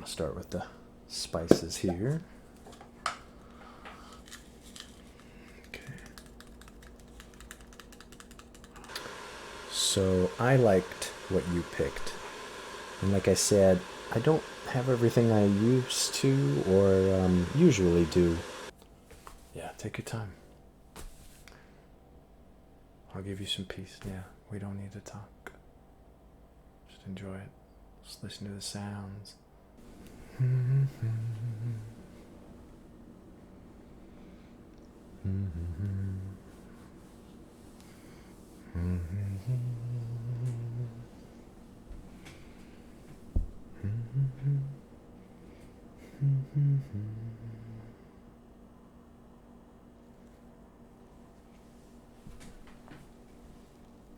going to start with the spices here. Okay. So I liked what you picked. And like I said, I don't have everything I used to or usually do. Yeah, take your time. I'll give you some peace. Yeah, we don't need to talk. Just enjoy it. Just listen to the sounds.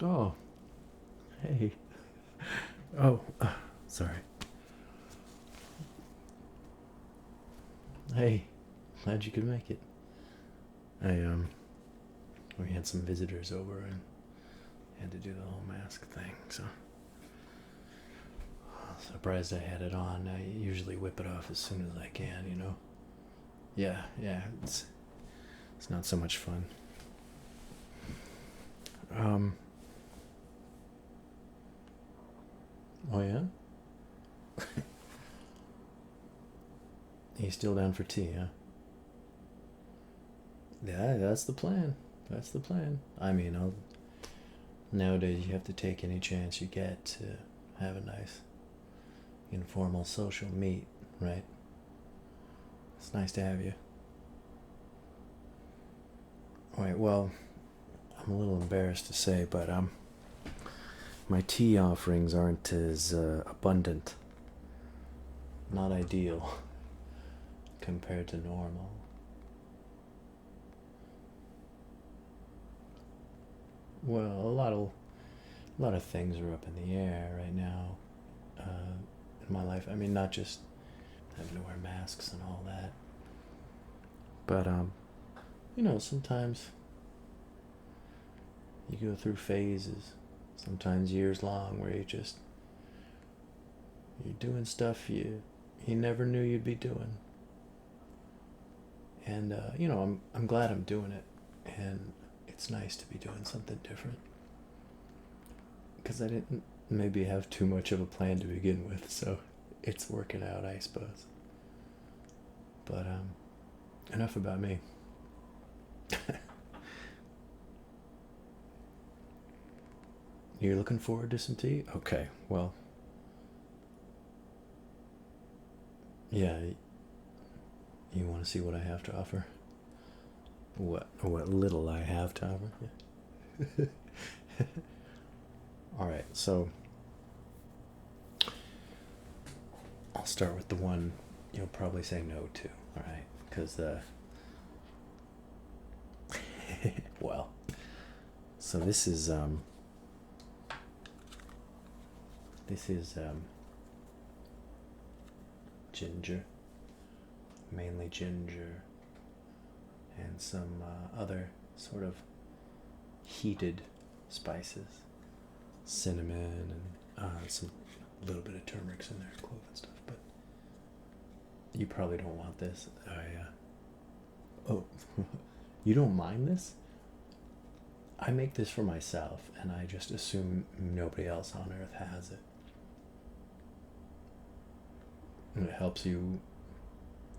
Oh, hey. Oh, sorry. Hey, glad you could make it. We had some visitors over and had to do the whole mask thing, so surprised I had it on. I usually whip it off as soon as I can, you know. Yeah, it's not so much fun. Oh yeah? You still down for tea, huh? Yeah, that's the plan. That's the plan. I mean, nowadays you have to take any chance you get to have a nice informal social meet, right? It's nice to have you. Wait, well, I'm a little embarrassed to say, but my tea offerings aren't as abundant. Not ideal compared to normal. Well, a lot of things are up in the air right now in my life. I mean, not just having to wear masks and all that, but you know, sometimes you go through phases, sometimes years long, where you're doing stuff you never knew you'd be doing. And you know, I'm glad I'm doing it, and it's nice to be doing something different, because I didn't maybe have too much of a plan to begin with, so it's working out, I suppose. But enough about me. You're looking forward to some tea? Okay, well, yeah, you want to see what I have to offer? What little I have to offer? Yeah. All right, so I'll start with the one you'll probably say no to. All right, because well, so this is ginger, mainly ginger, and some other sort of heated spices, cinnamon, and some little bit of turmeric's in there, clove and stuff. But you probably don't want this. Oh, you don't mind this? I make this for myself, and I just assume nobody else on earth has it. And it helps you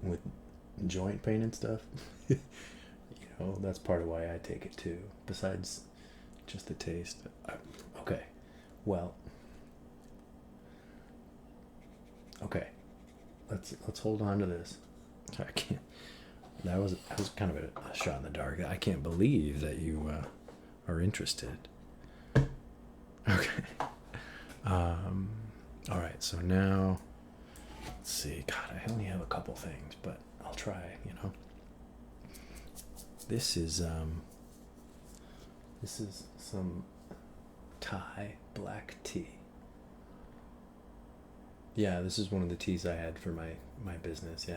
with joint pain and stuff. You know, that's part of why I take it too, besides just the taste. Okay, well, okay, let's hold on to this. I can't. That was kind of a shot in the dark. I can't believe that you are interested. Okay. All right. So now, let's see. God, I only have a couple things, but I'll try. You know. This is some Thai black tea. Yeah, this is one of the teas I had for my business.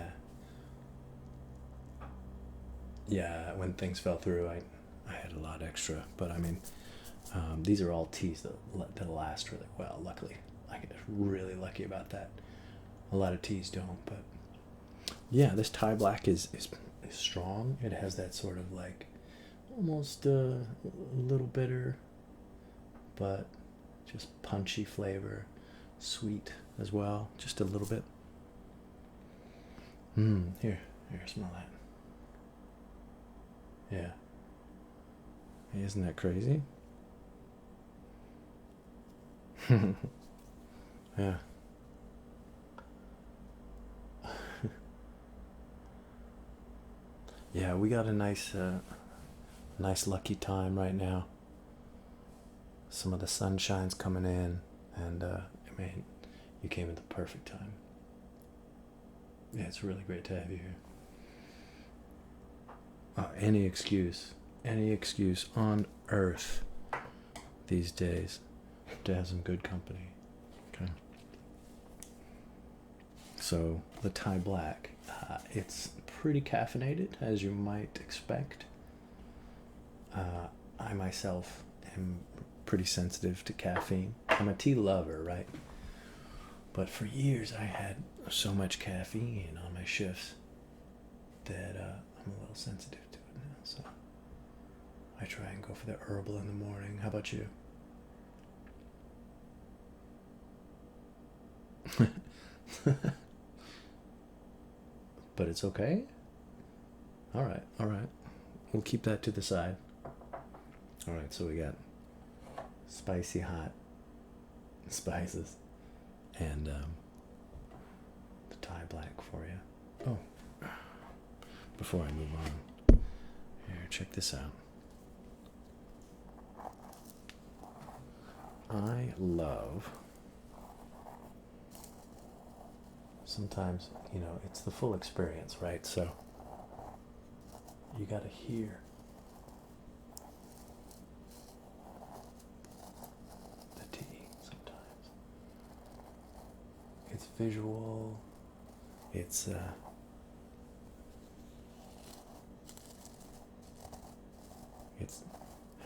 Yeah, when things fell through, I had a lot extra. But I mean, these are all teas that last really well. Luckily, I get really lucky about that. A lot of teas don't, but yeah, this Thai black is strong. It has that sort of like almost a little bitter, but just punchy flavor, sweet as well, just a little bit. Here, smell that. Yeah. Isn't that crazy? Yeah. Yeah, we got a nice lucky time right now. Some of the sunshine's coming in, and I mean, you came at the perfect time. Yeah, it's really great to have you here. Any excuse on earth these days to have some good company. Okay. So the Thai black, it's pretty caffeinated, as you might expect. I myself am pretty sensitive to caffeine. I'm a tea lover, right? But for years I had so much caffeine on my shifts that I'm a little sensitive to it now. So I try and go for the herbal in the morning. How about you? But it's okay? Alright. We'll keep that to the side. Alright, so we got spicy hot spices and the Thai black for you. Oh, before I move on, here, check this out. I love, sometimes, it's the full experience, right? So you got to hear the tea sometimes. It's visual, it's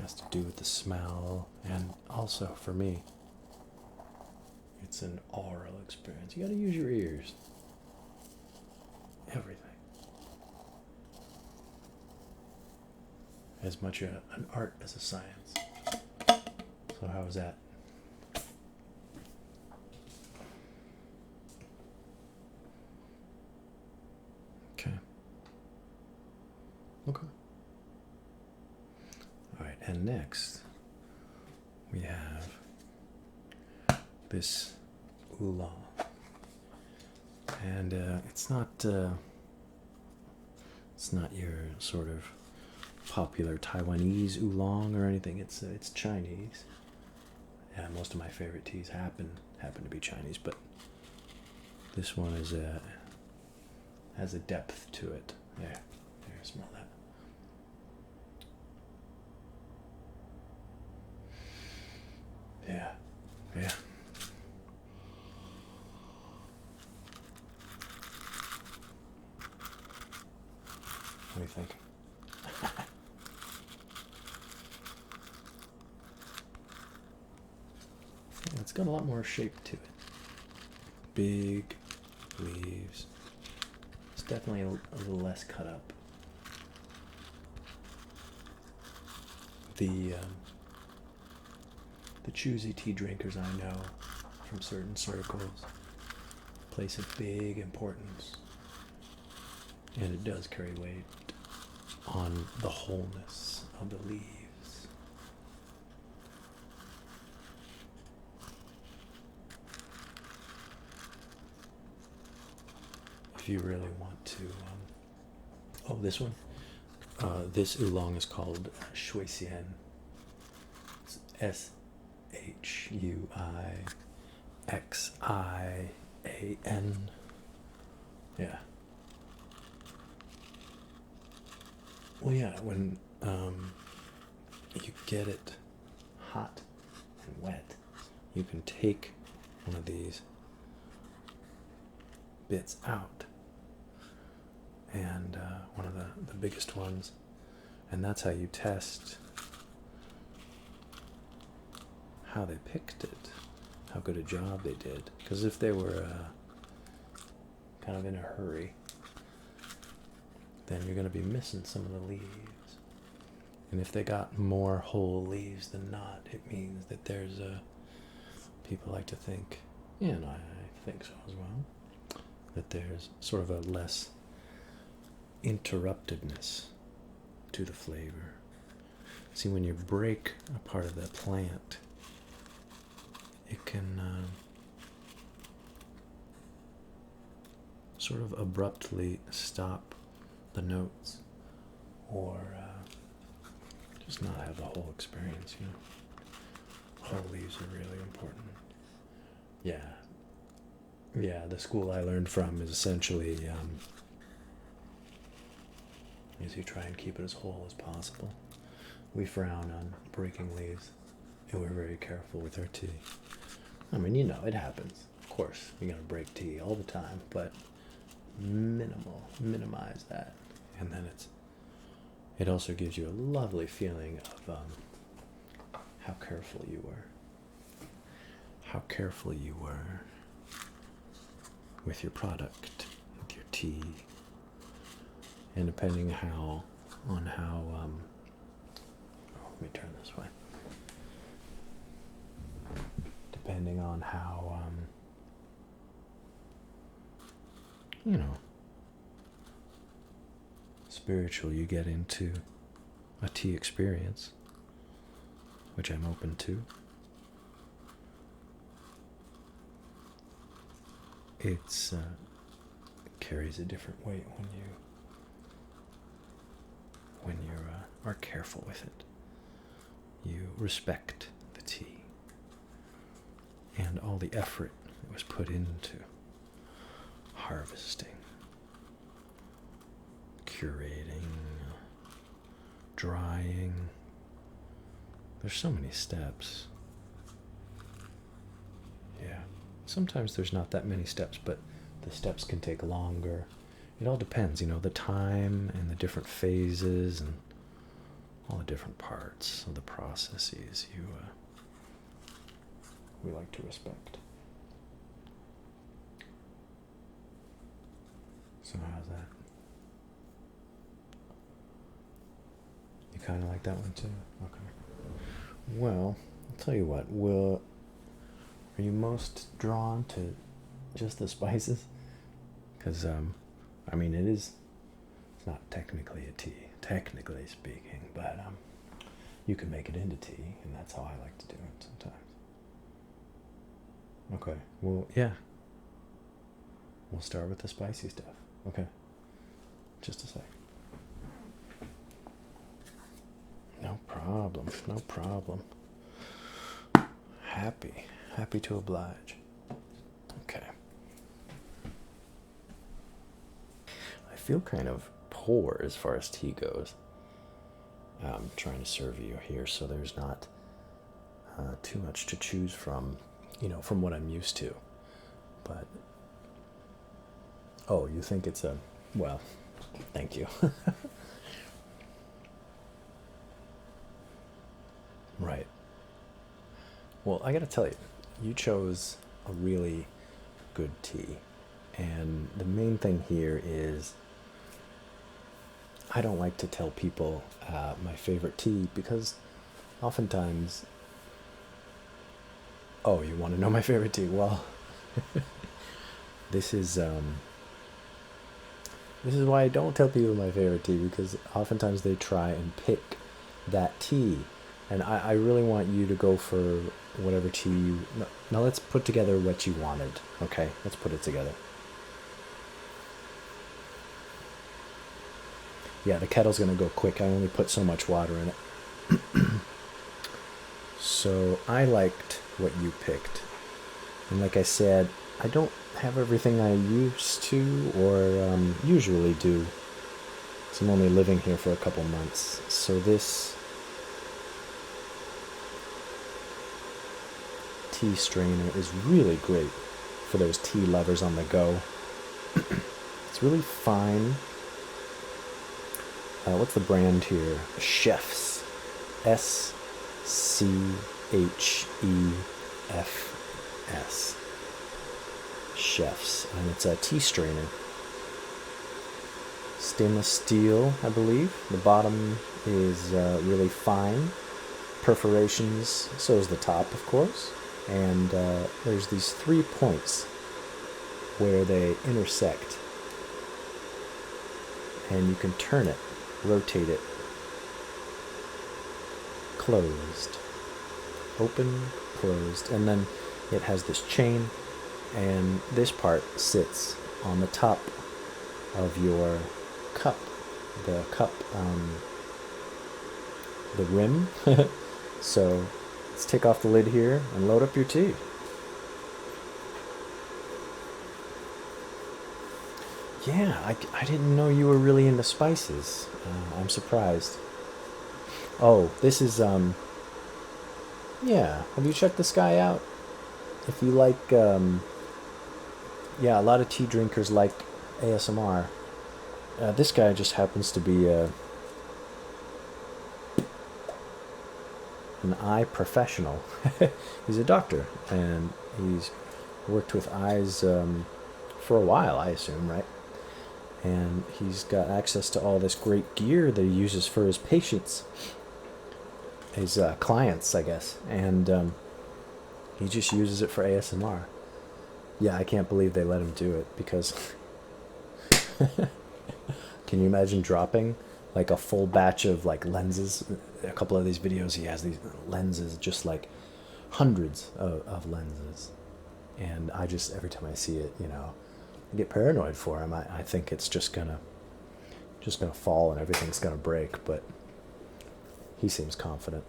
has to do with the smell, and also for me, it's an oral experience. You got to use your ears. Everything. As much an art as a science. So how was that? Okay. Alright, and next we have this Oolong. And it's not your sort of popular Taiwanese oolong or anything. It's Chinese. Yeah, most of my favorite teas happen to be Chinese, but this one has a depth to it. There, smell that. Yeah. What do you think? Yeah, it's got a lot more shape to it. Big leaves. It's definitely a little less cut up. The choosy tea drinkers I know from certain circles place a big importance, and it does carry weight, on the wholeness of the leaves. If you really want to, this one, this oolong is called Shui Xian. It's Shuixian. Yeah. Well, yeah, when you get it hot and wet, you can take one of these bits out, and one of the biggest ones, and that's how you test how they picked it, how good a job they did. Because if they were kind of in a hurry, then you're going to be missing some of the leaves. And if they got more whole leaves than not, it means that there's people like to think, and I think so as well, that there's sort of a less interruptedness to the flavor. See, when you break a part of the plant, it can sort of abruptly stop the notes, or just not have the whole experience, you know. Whole leaves are really important. Yeah, the school I learned from is essentially is you try and keep it as whole as possible. We frown on breaking leaves, and we're very careful with our tea. I mean, you know, it happens. Of course, you're going to break tea all the time, but minimize that. And then it also gives you a lovely feeling of how careful you were. How careful you were with your product, with your tea. And depending on how let me turn this way. Depending on how, you know, spiritual you get into a tea experience, which I'm open to, it carries a different weight when you are careful with it. You respect the tea and all the effort that was put into harvesting, curating, drying. There's so many steps. Yeah. Sometimes there's not that many steps, but the steps can take longer. It all depends, you know, the time and the different phases and all the different parts of the processes we like to respect. So how's that? You kind of like that one too? Okay. Well, I'll tell you what. Are you most drawn to just the spices? Because, I mean, it's not technically a tea, technically speaking, but you can make it into tea, and that's how I like to do it sometimes. Okay, well, yeah. We'll start with the spicy stuff. Okay. Just a sec. No problem, no problem. Happy to oblige. Okay. I feel kind of poor as far as tea goes. I'm trying to serve you here so there's not too much to choose from, you know, from what I'm used to. But, oh, you think it's well, thank you. Right. Well, I gotta tell you, you chose a really good tea. And the main thing here is I don't like to tell people my favorite tea because oftentimes, oh, you want to know my favorite tea? Well, this is why I don't tell people my favorite tea, because oftentimes they try and pick that tea. And I really want you to go for whatever tea you... Now let's put together what you wanted, okay? Let's put it together. Yeah, the kettle's going to go quick. I only put so much water in it. So I liked what you picked. And like I said, I don't have everything I used to or usually do. So I'm only living here for a couple months. So this tea strainer is really great for those tea lovers on the go. It's really fine. What's the brand here? Chefs. SCHEFS. chefs, and it's a tea strainer. Stainless steel, I believe. The bottom is really fine. Perforations, so is the top, of course. And there's these 3 points where they intersect. And you can turn it, rotate it. Closed. Open, closed. And then it has this chain, and this part sits on the top of your cup. The cup, the rim. So let's take off the lid here and load up your tea. Yeah, I didn't know you were really into spices. I'm surprised. Oh, this is, yeah, have you checked this guy out? If you like, yeah, a lot of tea drinkers like ASMR. This guy just happens to be an eye professional. He's a doctor, and he's worked with eyes for a while, I assume, right? And he's got access to all this great gear that he uses for his patients, his clients, I guess, and he just uses it for ASMR. Yeah, I can't believe they let him do it, because can you imagine dropping like a full batch of like lenses? A couple of these videos, he has these lenses, just like hundreds of lenses, and I just, every time I see it, you know, I get paranoid for him. I think it's just gonna fall and everything's gonna break, but he seems confident.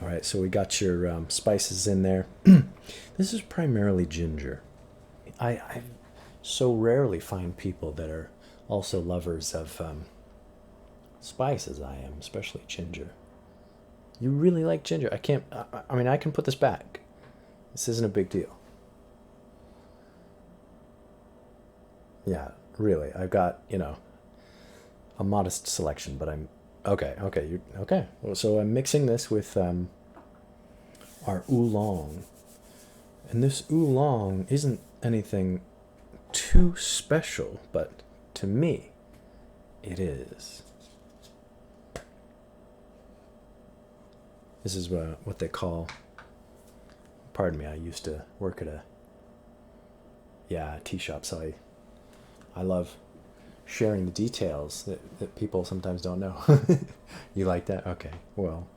All right, so we got your spices in there. This is primarily ginger. I so rarely find people that are also lovers of spice as I am, especially ginger. You really like ginger? I can't. I mean, I can put this back. This isn't a big deal. Yeah, really. I've got, you know, a modest selection, but I'm okay. Okay, you okay? Well, so I'm mixing this with our oolong, and this oolong isn't anything too special, but to me, it is. This is what they call. Pardon me. I used to work at a tea shop, so I love sharing the details that people sometimes don't know. You like that? Okay. Well,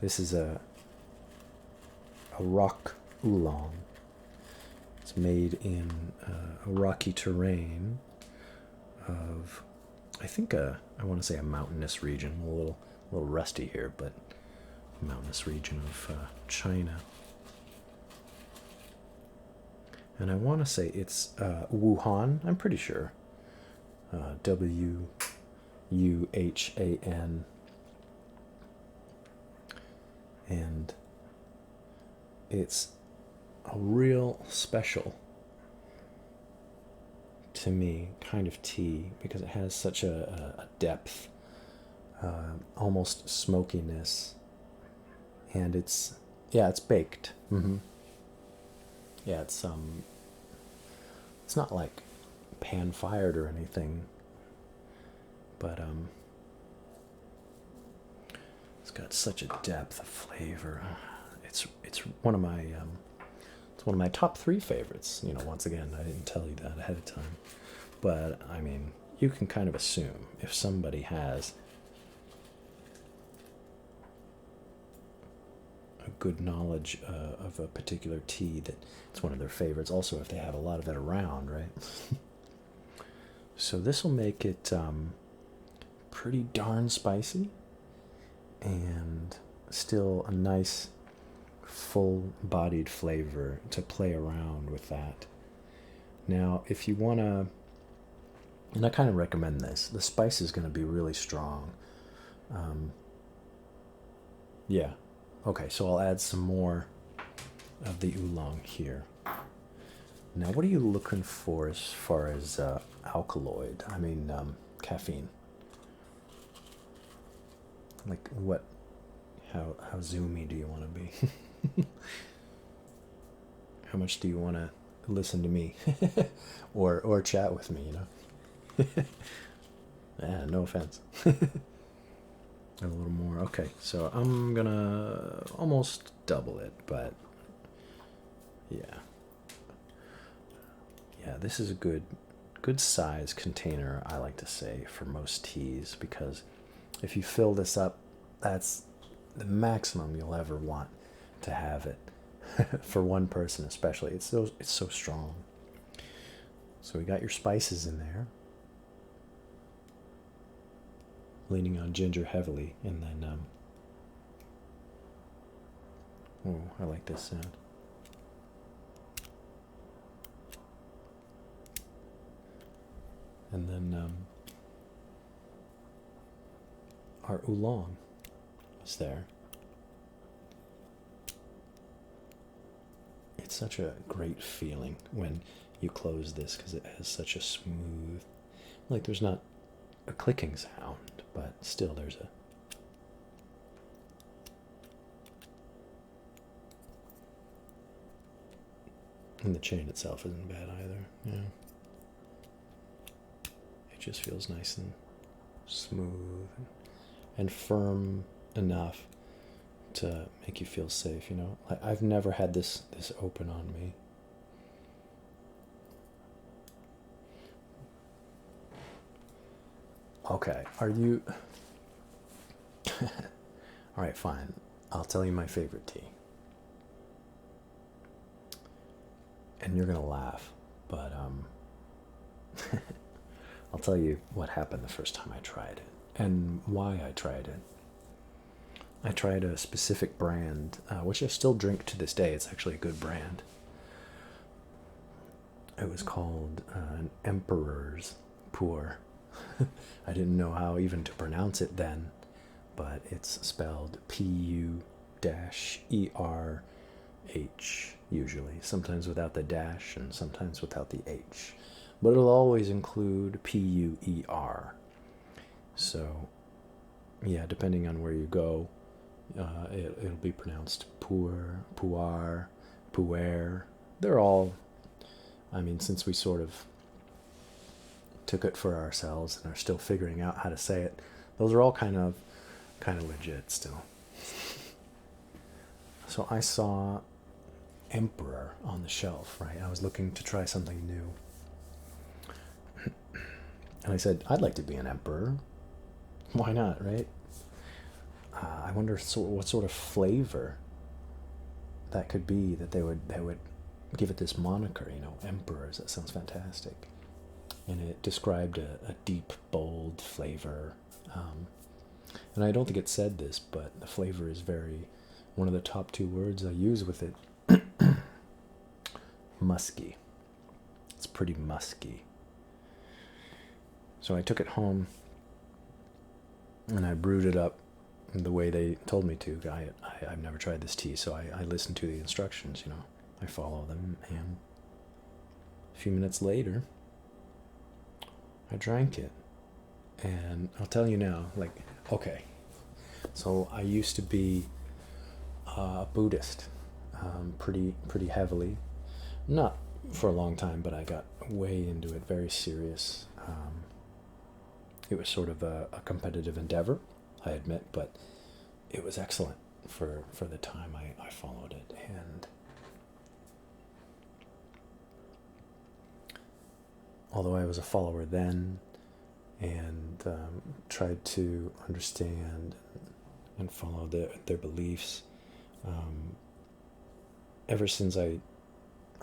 this is a rock oolong. It's made in a rocky terrain of, I think, I want to say a mountainous region. A little rusty here, but a mountainous region of China. And I want to say it's Wuhan. I'm pretty sure. Wuhan. And it's a real special, to me, kind of tea, because it has such a depth, almost smokiness, and it's baked. Mm-hmm. Yeah, it's not like pan fired or anything, but it's got such a depth of flavor. It's one of my top 3 favorites. You know, once again, I didn't tell you that ahead of time, but I mean, you can kind of assume if somebody has a good knowledge of a particular tea, that it's one of their favorites. Also, if they have a lot of it around, right? So this will make it pretty darn spicy, and still a nice full-bodied flavor to play around with that. Now, if you want to, and I kind of recommend this, the spice is going to be really strong. Yeah. Okay, so I'll add some more of the oolong here. Now, what are you looking for as far as alkaloid? I mean, caffeine. Like what? How zoomy do you want to be? How much do you want to listen to me or chat with me, you know? Yeah, no offense. A little more. Okay, so I'm gonna almost double it, but yeah. Yeah, this is a good size container, I like to say, for most teas, because if you fill this up, that's the maximum you'll ever want to have it. For one person especially. It's so strong. So we got your spices in there. Leaning on ginger heavily, and then oh, I like this sound. And then our oolong is there. It's such a great feeling when you close this, because it has such a smooth, like, there's not a clicking sound, but still there's a and the chain itself isn't bad either. Yeah, it just feels nice and smooth and firm enough to make you feel safe, you know. I've never had this open on me. Okay, are you... Alright, fine. I'll tell you my favorite tea. And you're gonna laugh, but I'll tell you what happened the first time I tried it, and why I tried it. I tried a specific brand, which I still drink to this day. It's actually a good brand. It was called an Emperor's Pour. I didn't know how even to pronounce it then, but it's spelled P-U-E-R-H, usually. Sometimes without the dash and sometimes without the H. But it'll always include P-U-E-R. So, yeah, depending on where you go, it'll be pronounced Pour, Puar, Puer. They're all, I mean, since we sort of took it for ourselves and are still figuring out how to say it, those are all kind of legit still. So I saw Emperor on the shelf, right? I was looking to try something new. And I said, I'd like to be an emperor. Why not, right? I wonder what sort of flavor that could be that they would give it this moniker, you know, emperors. That sounds fantastic. And it described a deep, bold flavor. And I don't think it said this, but the flavor is one of the top two words I use with it, musky. It's pretty musky. So I took it home and I brewed it up the way they told me to. I've never tried this tea, so I listened to the instructions, you know. I follow them, and a few minutes later, I drank it. And I'll tell you now, like, okay, so I used to be a Buddhist, pretty heavily. Not for a long time, but I got way into it, very serious. It was sort of a competitive endeavor, I admit, but it was excellent for the time I followed it. And although I was a follower then and tried to understand and follow their beliefs, ever since I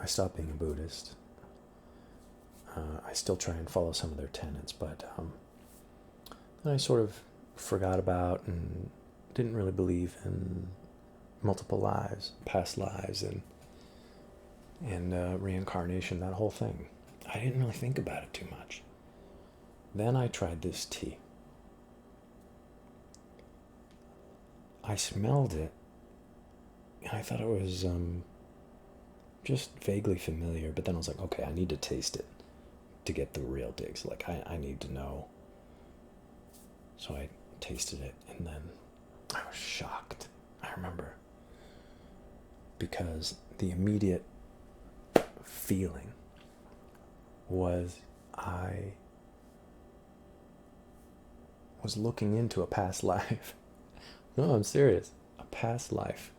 stopped being a Buddhist, I still try and follow some of their tenets, but I sort of forgot about and didn't really believe in multiple lives, past lives, and reincarnation, that whole thing. I didn't really think about it too much. Then I tried this tea. I smelled it, and I thought it was just vaguely familiar, but then I was like, okay, I need to taste it to get the real digs. Like, I need to know. So I tasted it, and then I was shocked, I remember, because the immediate feeling was I was looking into a past life. No, I'm serious. A past life.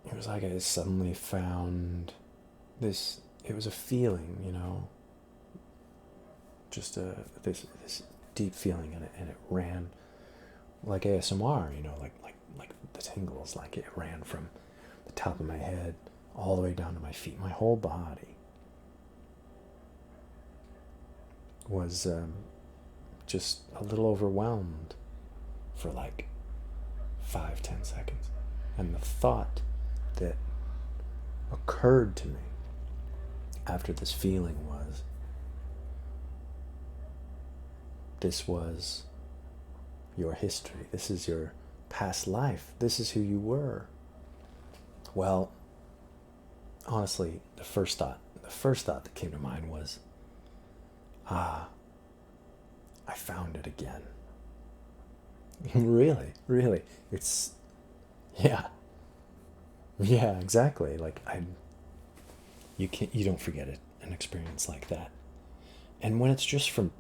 It was like I suddenly found this. It was a feeling, you know, just this deep feeling, and it ran like ASMR, you know, like the tingles, like it ran from the top of my head all the way down to my feet. My whole body was just a little overwhelmed for like 5-10 seconds. And the thought that occurred to me after this feeling was, this was your history. This is your past life. This is who you were. Well, honestly, the first thought that came to mind was, I found it again. really. It's, yeah, exactly. Like you don't forget it, an experience like that. And when it's just from,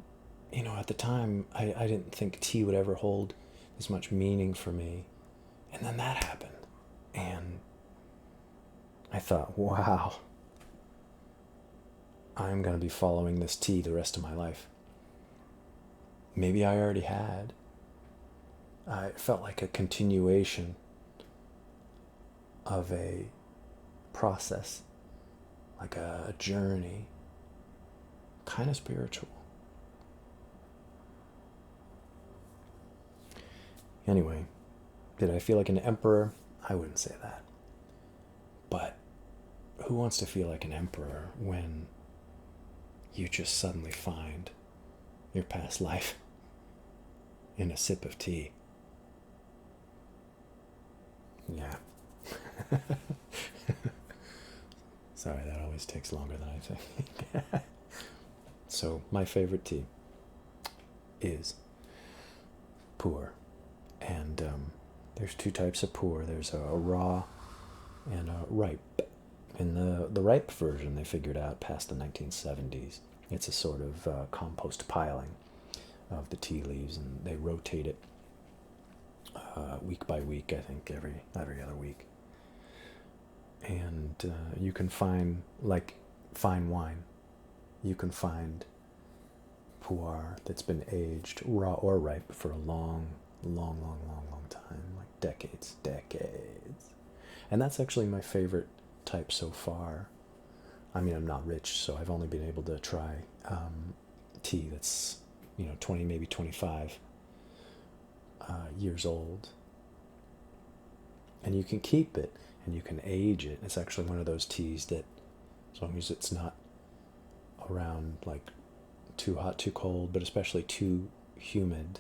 you know, at the time, I didn't think tea would ever hold as much meaning for me. And then that happened. And I thought, wow, I'm going to be following this tea the rest of my life. Maybe I already had. It felt like a continuation of a process, like a journey, kind of spiritual. Anyway, did I feel like an emperor? I wouldn't say that. But who wants to feel like an emperor when you just suddenly find your past life in a sip of tea? Yeah. Sorry, that always takes longer than I think. So, my favorite tea is pu'er. And there's two types of pu'er. There's a raw and a ripe. In the ripe version, they figured out past the 1970s. It's a sort of compost piling of the tea leaves, and they rotate it week by week, I think, every other week. And you can find, like fine wine, you can find pu'er that's been aged, raw or ripe, for a long time, like decades. And that's actually my favorite type so far. I mean, I'm not rich, so I've only been able to try tea that's, 20, maybe 25 years old. And you can keep it, and you can age it. It's actually one of those teas that, as long as it's not around like too hot, too cold, but especially too humid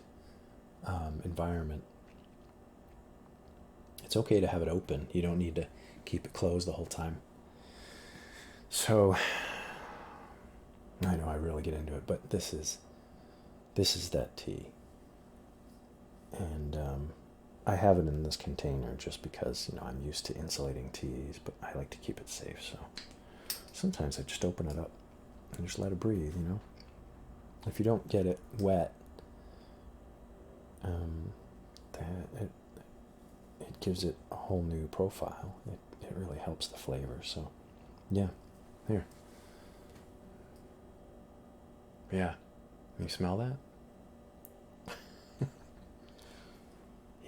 environment, it's okay to have it open. You don't need to keep it closed the whole time. So I know I really get into it, but this is that tea. And I have it in this container just because, I'm used to insulating teas, but I like to keep it safe. So sometimes I just open it up and just let it breathe, If you don't get it wet, it gives it a whole new profile. It really helps the flavor. So, yeah, here. Yeah, you smell that?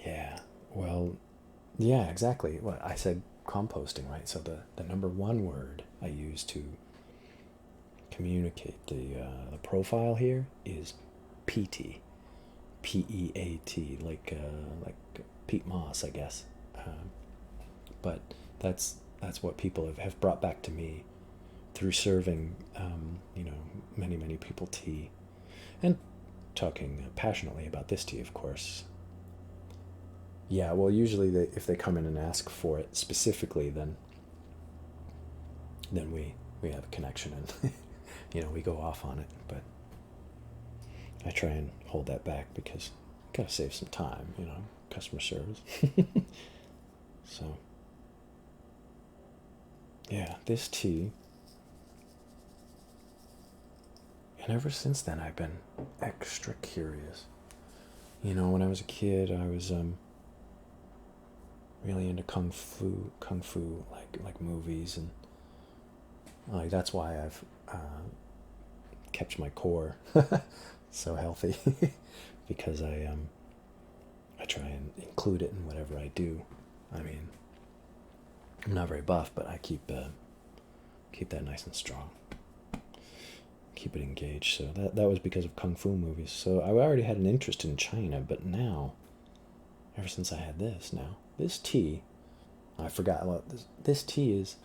Yeah, well, yeah, exactly. Well, I said composting, right? So the number one word I use to communicate the profile here is peaty. P-E-A-T, like peat moss, I guess. But that's what people have brought back to me through serving, many people tea, and talking passionately about this tea, of course. Yeah, well, usually if they come in and ask for it specifically, then we have a connection, and we go off on it. But I try and hold that back because gotta save some time, customer service. So yeah, this tea. And ever since then, I've been extra curious. You know, when I was a kid, I was really into kung fu like movies, and like that's why I've kept my core so healthy because I try and include it in whatever I do. I mean, I'm not very buff, but I keep that nice and strong. Keep it engaged. So that was because of kung fu movies. So I already had an interest in China, but now, ever since I had this tea, I forgot what this tea is.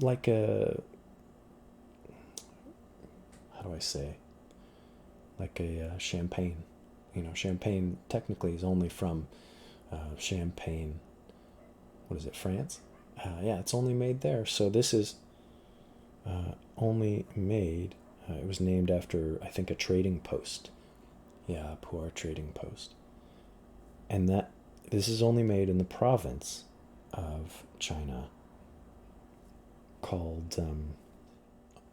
Like a, how do I say? Like a champagne. You know, champagne technically is only from Champagne. What is it, France? Yeah, it's only made there. So this is only made. It was named after, I think, a trading post. Yeah, a poor trading post. And this is only made in the province of China called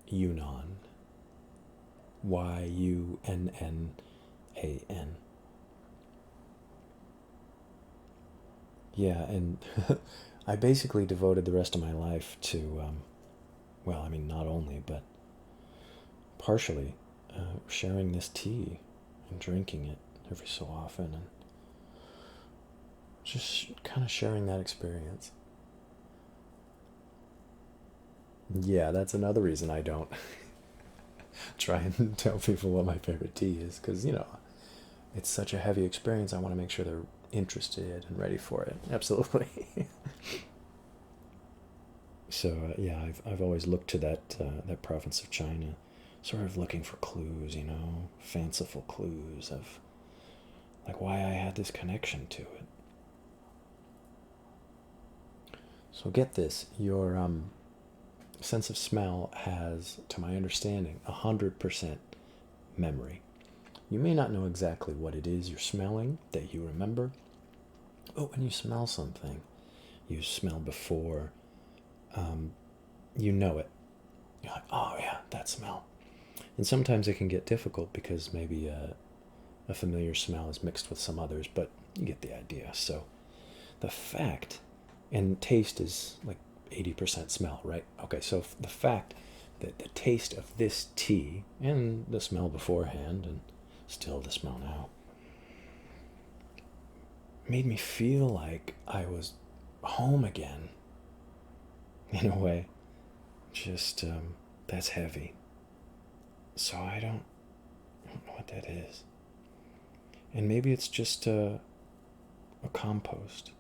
Yunnan. Yunnan. Yeah, and I basically devoted the rest of my life to, well, I mean, not only, but partially sharing this tea and drinking it every so often, and just kind of sharing that experience. Yeah, that's another reason I don't try and tell people what my favorite tea is, because, you know, it's such a heavy experience. I want to make sure they're interested and ready for it. Absolutely. So yeah, I've always looked to that province of China, sort of looking for clues, you know, fanciful clues of like why I had this connection to it. So get this, your sense of smell has, to my understanding, 100% memory. You may not know exactly what it is you're smelling that you remember, but when you smell something you smelled before, you know it. You're like, oh yeah, that smell. And sometimes it can get difficult because maybe a familiar smell is mixed with some others, but you get the idea. So the fact, and taste is like 80% smell, right? Okay, so the fact that the taste of this tea and the smell beforehand and still the smell now made me feel like I was home again in a way. Just that's heavy. So I don't know what that is. And maybe it's just a compost.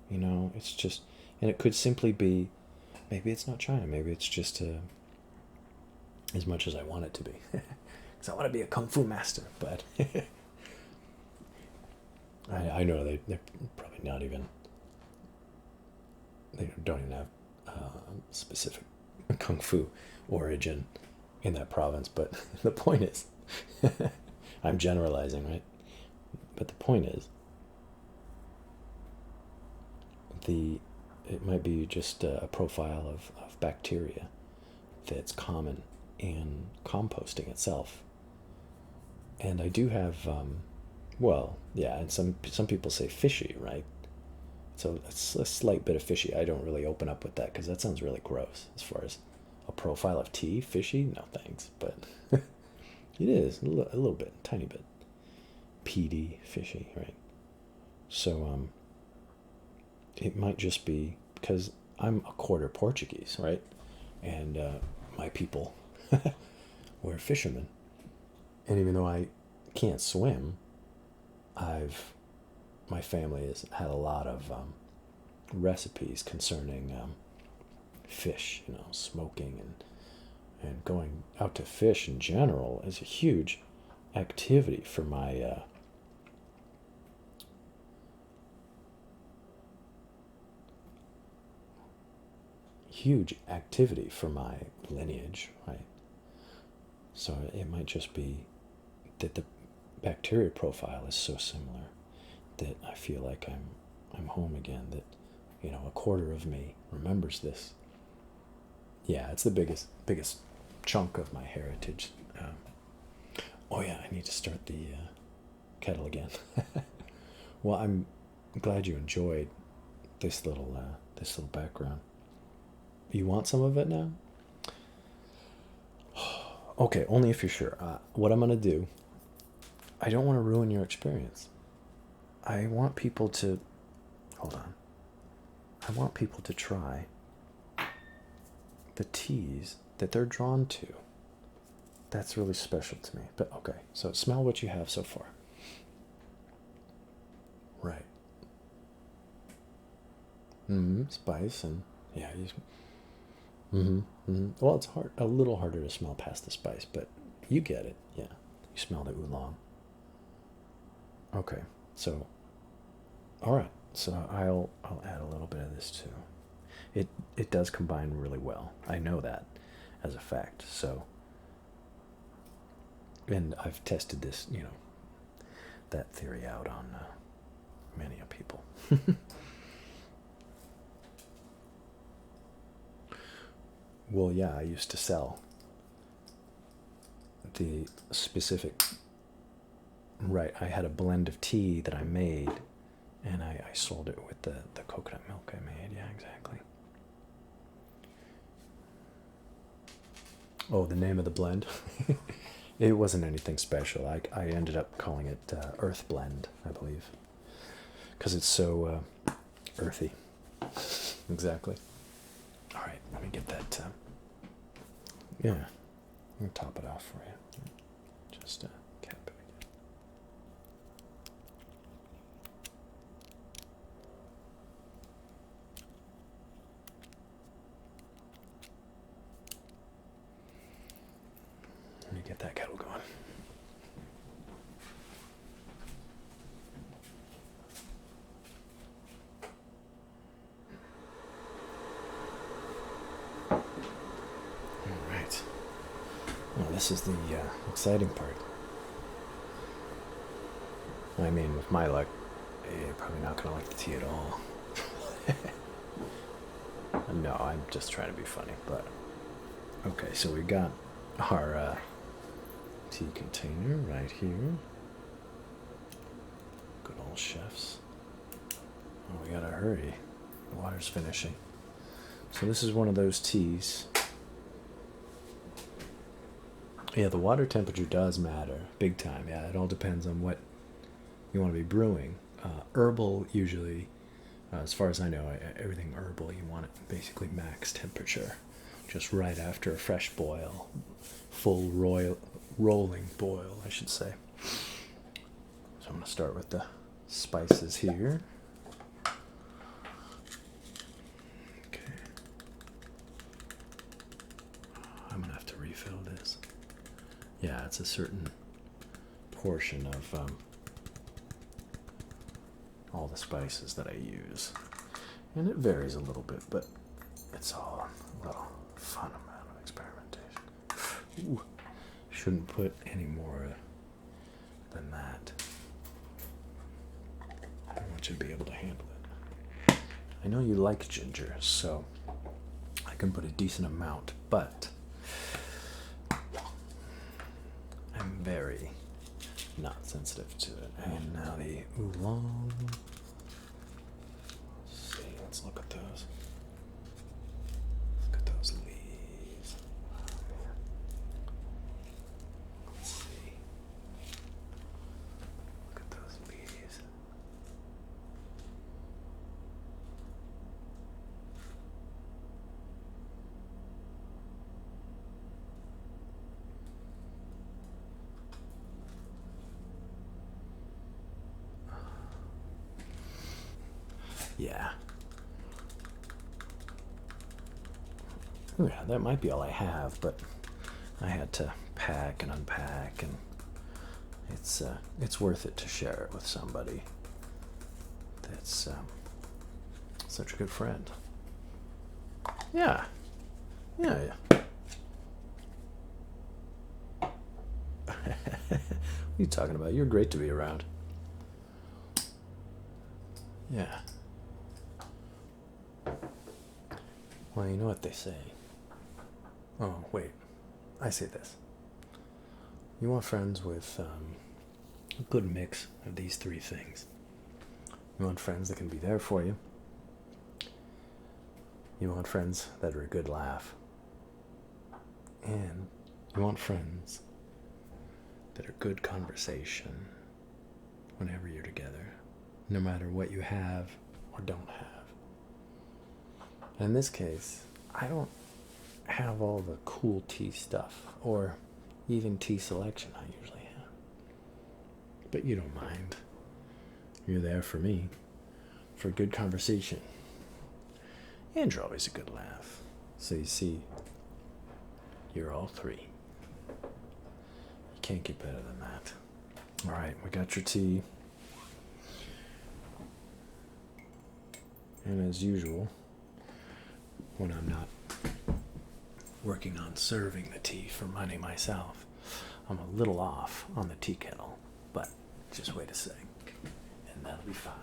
You know, it's just, and it could simply be, maybe it's not China. Maybe it's just as much as I want it to be. Because I want to be a kung fu master, but I know they're probably not even, they don't even have specific kung fu origin in that province. But the point is, I'm generalizing, right? But the point is, it might be just a profile of bacteria that's common in composting itself. And I do have, well, yeah, and some people say fishy, right? So it's a slight bit of fishy. I don't really open up with that because that sounds really gross. As far as a profile of tea, fishy, no thanks. But it is a little bit, tiny bit, peaty, fishy, right? So it might just be because I'm a quarter Portuguese, right? And my people were fishermen. And even though I can't swim, my family has had a lot of recipes concerning fish, you know, smoking and going out to fish in general is a huge activity for my lineage, right? So it might just be that the bacteria profile is so similar that I feel like I'm home again. That you know, a quarter of me remembers this. Yeah, it's the biggest chunk of my heritage. Oh yeah, I need to start the kettle again. Well, I'm glad you enjoyed this little background. You want some of it now? Okay, only if you're sure. What I'm gonna do, I don't want to ruin your experience. I want people to, hold on. I want people to try the teas that they're drawn to. That's really special to me. But okay, so smell what you have so far. Right. Spice and yeah. Well, it's a little harder to smell past the spice, but you get it. Yeah, you smell the oolong. Okay, so all right, so I'll add a little bit of this too. It does combine really well. I know that as a fact. So, and I've tested this, you know, that theory out on many a people. Well, yeah, I used to sell the specific. Right, I had a blend of tea that I made, and I sold it with the coconut milk I made. Yeah, exactly. Oh, the name of the blend? It wasn't anything special. I ended up calling it Earth Blend, I believe, because it's so earthy. Exactly. All right, let me get that. Yeah, I'm gonna top it off for you. Just cap it again. Let me get that kettle going. Well, this is the exciting part. I mean, with my luck, you're probably not going to like the tea at all. No, I'm just trying to be funny, but... Okay, so we got our tea container right here. Good old chefs. Oh, we gotta hurry. The water's finishing. So this is one of those teas. Yeah, the water temperature does matter, big time. Yeah, it all depends on what you want to be brewing. Herbal, usually, as far as I know, everything herbal, you want it basically max temperature, just right after a fresh boil, full rolling boil, I should say. So I'm going to start with the spices here. Okay. I'm going to have to refill this. Yeah, it's a certain portion of all the spices that I use. And it varies a little bit, but it's all a little fun amount of experimentation. Ooh, shouldn't put any more than that. I want you to be able to handle it. I know you like ginger, so I can put a decent amount, but I'm very not sensitive to it. And now the oolong. Let's see, let's look at those. Look at those leaves. Oh, man. Let's see. Look at those leaves. Yeah. Yeah, that might be all I have, but I had to pack and unpack, and it's worth it to share it with somebody that's such a good friend. Yeah. Yeah, yeah. What are you talking about? You're great to be around. Yeah. Well, you know what they say. Oh, wait. I say this. You want friends with a good mix of these three things. You want friends that can be there for you. You want friends that are a good laugh. And you want friends that are good conversation whenever you're together, no matter what you have or don't have. In this case, I don't have all the cool tea stuff, or even tea selection I usually have. But you don't mind. You're there for me, for good conversation. And you're always a good laugh. So you see, you're all three. You can't get better than that. Alright, we got your tea. And as usual, when I'm not working on serving the tea for money myself, I'm a little off on the tea kettle, but just wait a sec, and that'll be fine.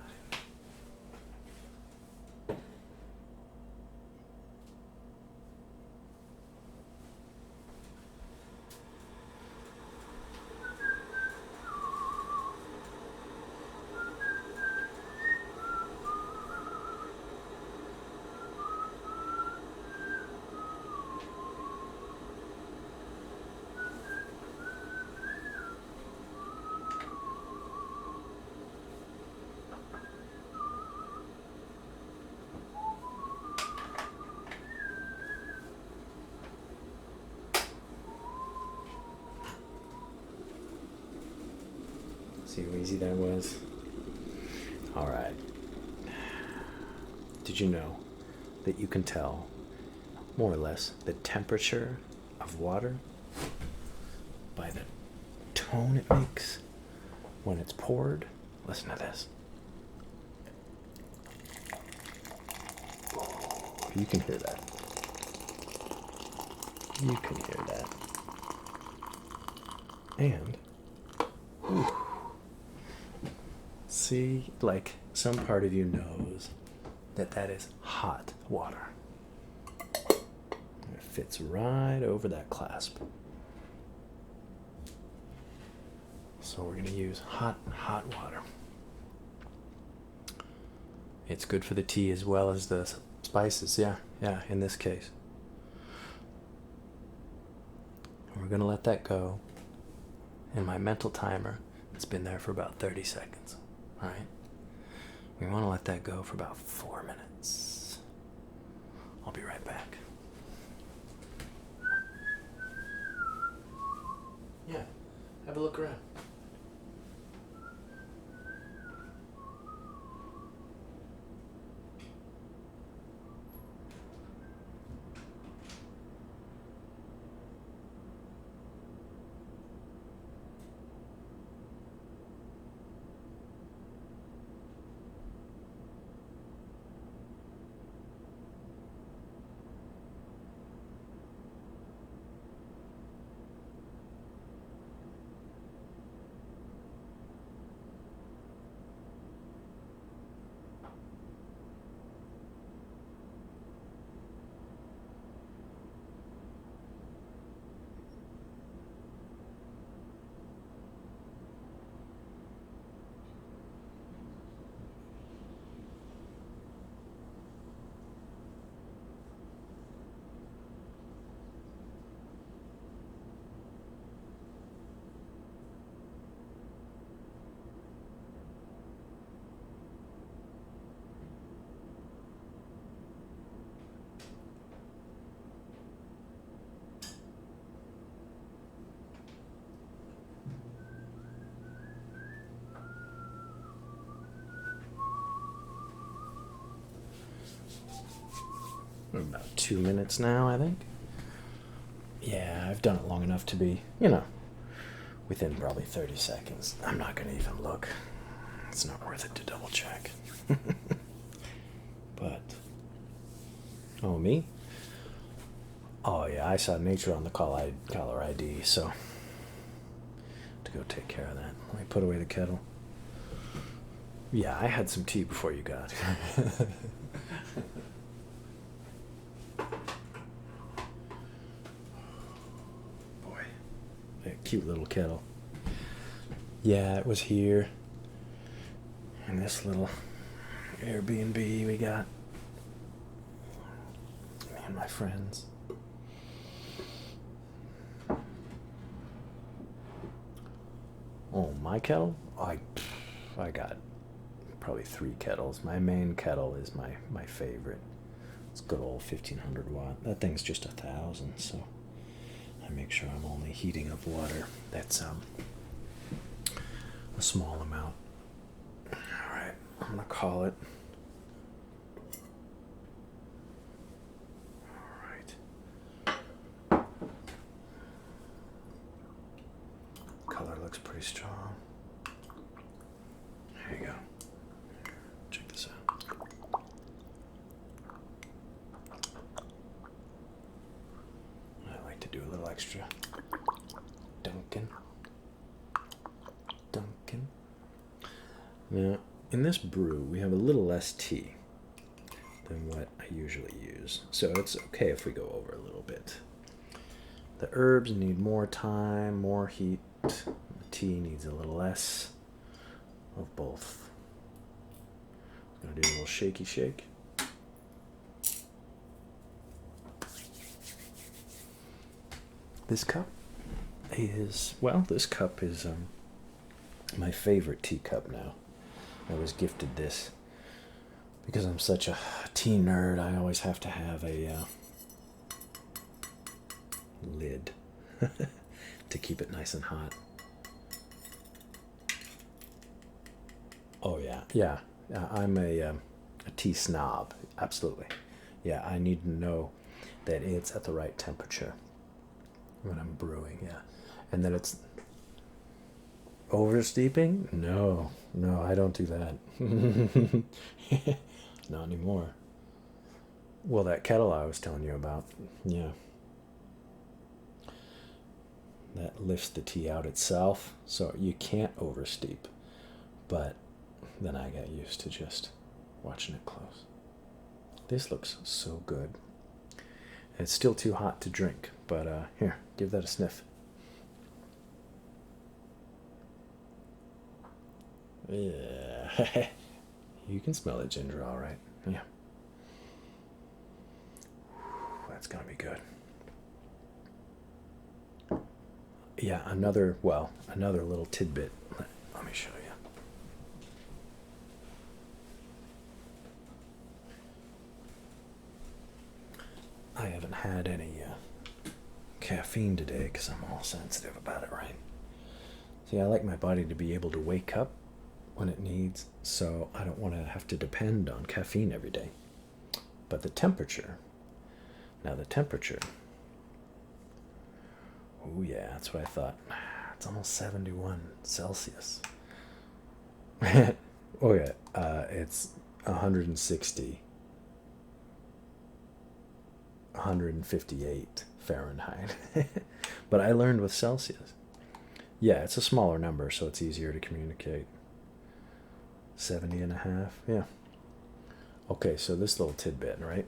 See how easy that was? Alright. Did you know that you can tell, more or less, the temperature of water by the tone it makes when it's poured? Listen to this. You can hear that. You can hear that. And, ooh, see, like, some part of you knows that that is hot water. It fits right over that clasp. So we're going to use hot water. It's good for the tea as well as the spices, yeah, in this case. We're going to let that go. And my mental timer, it's been there for about 30 seconds. Alright? We want to let that go for about 4 minutes. I'll be right back. Yeah, have a look around. About 2 minutes now, I think. Yeah, I've done it long enough to be, within probably 30 seconds. I'm not going to even look. It's not worth it to double check. But, oh, me? Oh, yeah, I saw nature on the caller ID, so to go take care of that. Let me put away the kettle. Yeah, I had some tea before you got. Boy, a cute little kettle. Yeah, it was here in this little Airbnb we got. Me and my friends. Oh, my kettle? I got probably 3 kettles. My main kettle is my favorite. It's good old 1500 watt. That thing's just 1,000, so I make sure I'm only heating up water. That's a small amount. All right, I'm gonna call it. All right. Color looks pretty strong. There you go. Check this out. I like to do a little extra dunking. Now, in this brew, we have a little less tea than what I usually use, so it's okay if we go over a little bit. The herbs need more time, more heat. The tea needs a little less of both. I'm gonna do a little shaky shake. This cup is, well, this cup is my favorite teacup now. I was gifted this because I'm such a tea nerd. I always have to have a lid to keep it nice and hot. Oh yeah. I'm a tea snob, absolutely. Yeah, I need to know that it's at the right temperature when I'm brewing. Yeah, and that it's over steeping. No, I don't do that. Not anymore. Well, that kettle I was telling you about, yeah, that lifts the tea out itself, so you can't oversteep. But then I got used to just watching it close. This looks so good. It's still too hot to drink, but here, give that a sniff. Yeah. You can smell the ginger all right. Yeah. That's gonna be good. Yeah, another little tidbit. Let me show you. I haven't had any caffeine today because I'm all sensitive about it, right? See, I like my body to be able to wake up when it needs, so I don't want to have to depend on caffeine every day. But the temperature, oh yeah, that's what I thought. It's almost 71 Celsius. Oh yeah, it's 160, 158 Fahrenheit. But I learned with Celsius. Yeah, it's a smaller number, so it's easier to communicate. 70 and a half, yeah. Okay, so this little tidbit, right,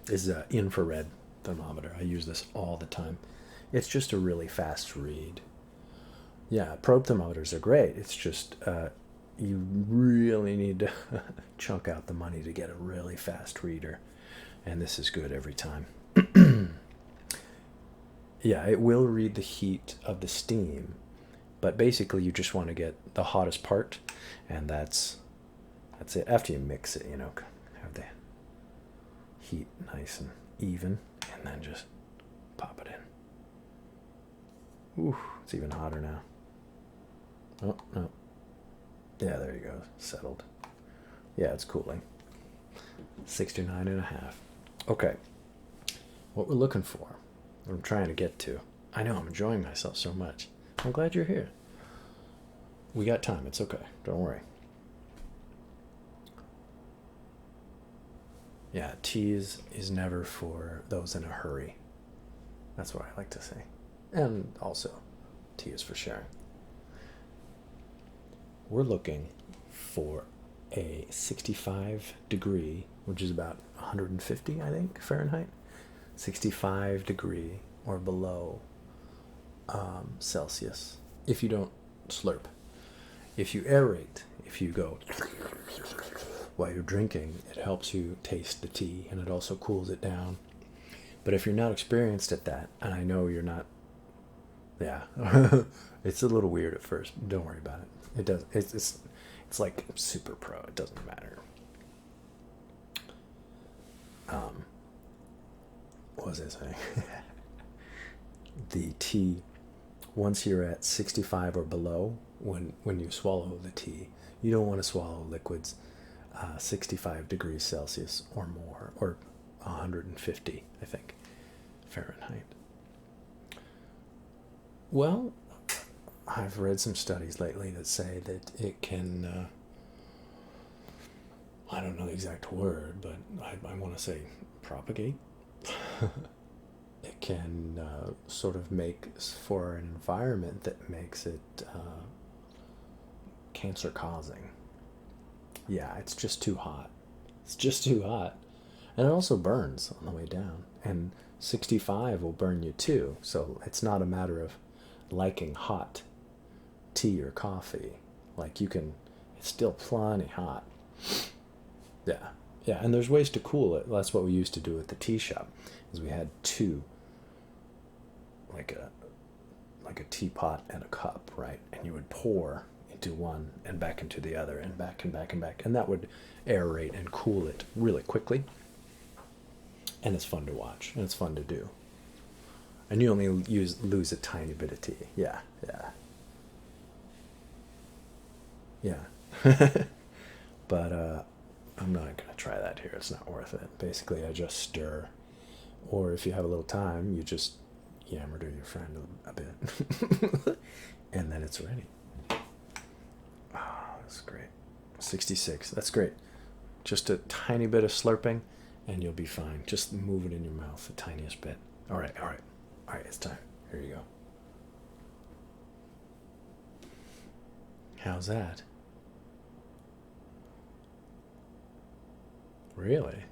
is an infrared thermometer. I use this all the time. It's just a really fast read. Yeah, probe thermometers are great. It's just you really need to chunk out the money to get a really fast reader, and this is good every time. Yeah, it will read the heat of the steam, but basically you just want to get the hottest part, and that's it. After you mix it, have the heat nice and even, and then just pop it in. Ooh, it's even hotter now. Oh, no. Yeah, there you go. Settled. Yeah, it's cooling. 69 and a half. Okay. What we're looking for, what I'm trying to get to. I know, I'm enjoying myself so much. I'm glad you're here. We got time. It's okay. Don't worry. Yeah, tea is never for those in a hurry. That's what I like to say. And also, tea is for sharing. We're looking for a 65-degree which is about 150, I think, Fahrenheit. 65 degree or below Celsius if you don't slurp. If you aerate, if you go while you're drinking, it helps you taste the tea, and it also cools it down. But if you're not experienced at that, and I know you're not, yeah, it's a little weird at first. Don't worry about it. It does. It's like super pro. It doesn't matter. What was I saying? The tea, once you're at 65 or below, when you swallow the tea, you don't want to swallow liquids 65 degrees Celsius or more, or 150, I think, Fahrenheit. Well, I've read some studies lately that say that it can, I don't know the exact word, but I want to say propagate. It can sort of make for an environment that makes it cancer causing. Yeah, it's just too hot. It's just too hot. And it also burns on the way down. And 65 will burn you too. So it's not a matter of liking hot tea or coffee. Like you can, it's still plenty hot. Yeah. Yeah, and there's ways to cool it. That's what we used to do at the tea shop. Is we had two, like a teapot and a cup, right? And you would pour into one and back into the other, and back and back and back, and that would aerate and cool it really quickly. And it's fun to watch, and it's fun to do. And you only lose a tiny bit of tea. Yeah, yeah, yeah. But I'm not gonna try that here. It's not worth it. Basically, I just stir, or if you have a little time, you just yammer to your friend a bit, and then it's ready. Oh, that's great. 66. That's great. Just a tiny bit of slurping, and you'll be fine. Just move it in your mouth the tiniest bit. All right, all right, all right. It's time. Here you go. How's that? Really?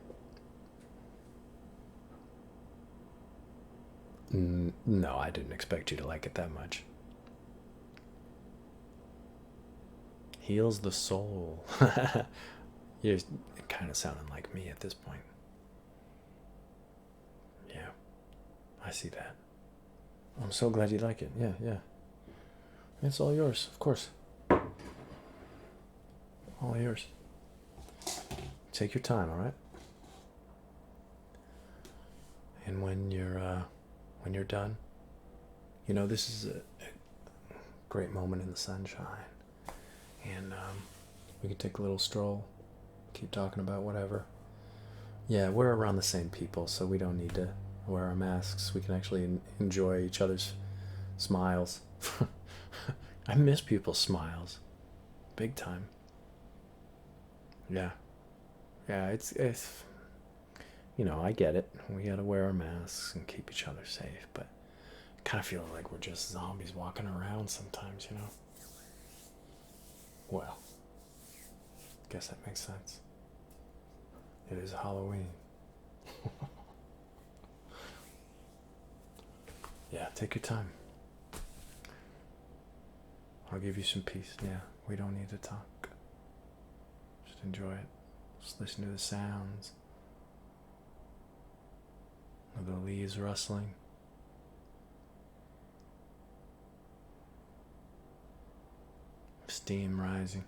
No, I didn't expect you to like it that much. Heals the soul. You're kind of sounding like me at this point. Yeah, I see that. I'm so glad you like it. Yeah, yeah. It's all yours, of course. All yours. Take your time, all right? And when you're done, you know, this is a great moment in the sunshine, and we can take a little stroll, keep talking about whatever. Yeah, we're around the same people, so we don't need to wear our masks. We can actually enjoy each other's smiles. I miss people's smiles, big time. Yeah, yeah, it's you know, I get it. We gotta wear our masks and keep each other safe, but I kind of feel like we're just zombies walking around sometimes, you know? Well, guess that makes sense. It is Halloween. Yeah, take your time. I'll give you some peace. Yeah, we don't need to talk. Just enjoy it. Just listen to the sounds of the leaves rustling. Steam rising.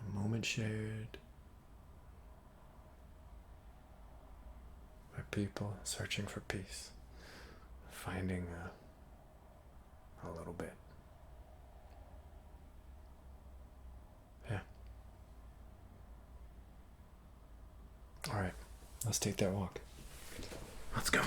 A moment shared by people searching for peace, finding a little bit. Yeah. All right, let's take that walk. Let's go.